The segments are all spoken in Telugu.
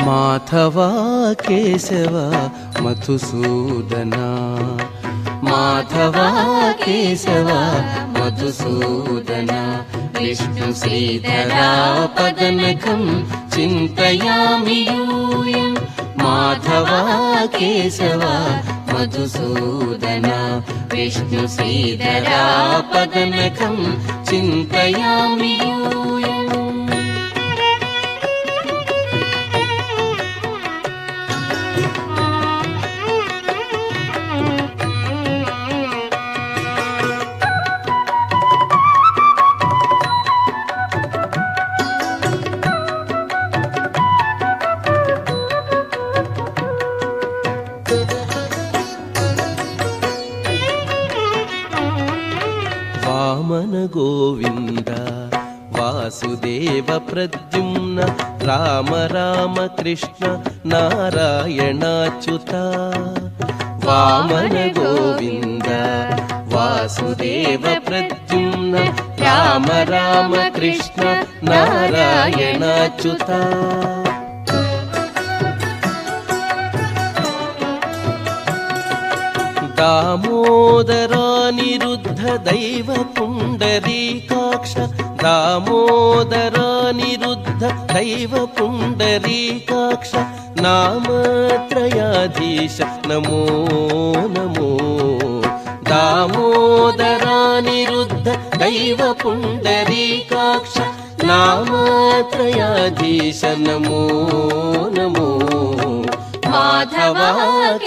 మాధవ కేశవ మధుసూదన, మాధవ కేశవ మధుసూదన, విష్ణు శ్రీధరా పదనకం చింతయామి యూయం. మాధవ కేశవ మధుసూదన, విష్ణు శ్రీధరా పదనకం చింతయామి యూయం. వామన గోవింద వాసుదేవ ప్రద్యుమ్న, రామ రామ కృష్ణ నారాయణాచ్యుత. వామన గోవింద వాసుదేవ ప్రద్యుమ్న, రామ రామ కృష్ణ నారాయణాచ్యుత. దామోదరానిరుద్ధ దైవ పుండరీకాక్ష, దామోదరానిరుద్ధ దైవ పుండరీకాక్ష, నామత్రయాధీశ నమో నమో. దామోదరానిరుద్ధ దైవ పుండరీకాక్ష, నామత్రయాధీశ నమో నమో. మాధవ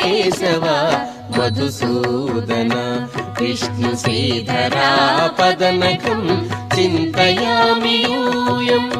కేశవ మధుసూదన, విష్ణు శ్రీధరా పదనకం చింతయామి యూయం.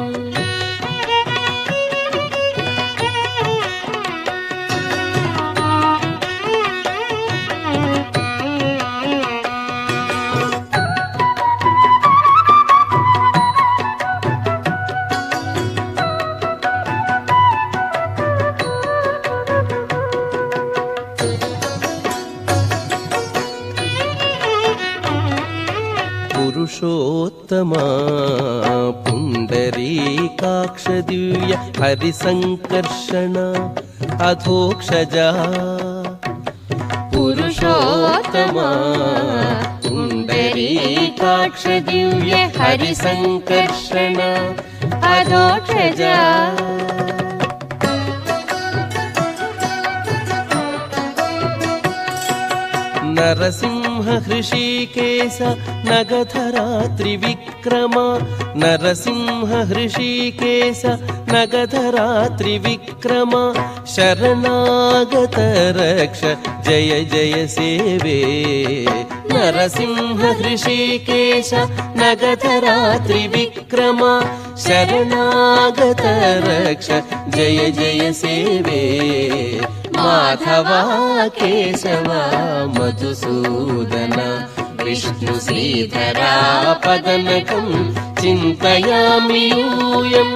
పురుషోత్తమా పుండరీకాక్ష దివ్య హరిసంకర్షణ అధోక్షజా. పురుషోత్తమా పుండరీకాక్ష దివ్య హరిసంకర్షణ అధోక్షజా. నరసింహ హృషీకేశ నగధరా త్రివిక్రమ, నరసింహ హృషీకేశ నగధరా త్రివిక్రమ, శరణాగత రక్ష జయ జయ సేవే. నరసింహ హృషీకేశ నగధరా త్రివిక్రమ, శరణాగత రక్ష జయ జయ సేవే. మాధవ కేశవ మధుసూదన, విష్ణు శ్రీధరా పదనకం చింతయామి యూయం.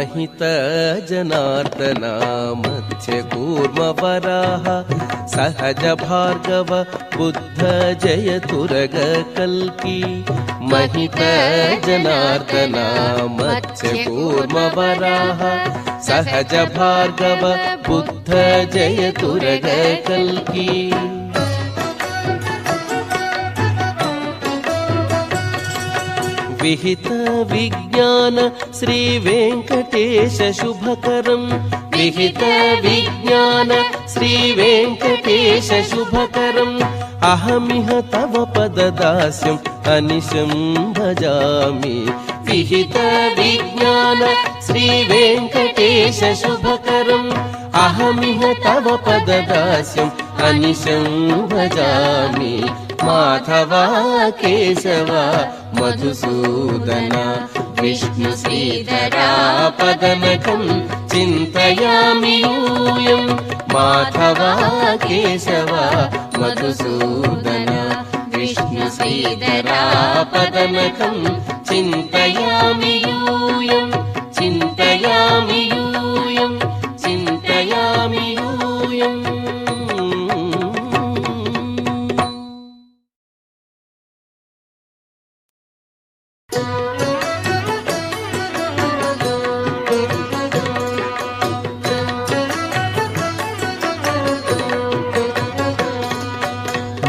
महित जनार्दना मध्य कूर्म वराह, सहज भार्गव बुद्ध जय तुरग कल्की. महित जनार्दना मध्य कूर्म वराह, सहज भार्गव बुद्ध जय तुरग कल्की. विहित विज्ञान श्री वेंकटेश शुभकरं, विहित विज्ञान श्री वेंकटेश शुभकरं, अहमिह तव पददास्यम् अनिशं भजामि. विहित विज्ञान श्री वेंकटेश शुभकरं, अहमिह तव पददास्यम् अनिशं भजामि. మాధవ కేశవ మధుసూదన విష్ణు శ్రీధరా పదనకం చింతయామి యూయం మాధవ కేశవ మధుసూదన విష్ణు శ్రీధరా పదనకం చింతయామి యూయం చింతయామి యూయం చింతయామి యూయం.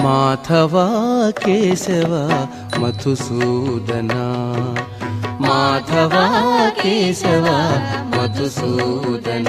మాధవ కేశవ మధుసూదన మాధవ కేశవ మధుసూదన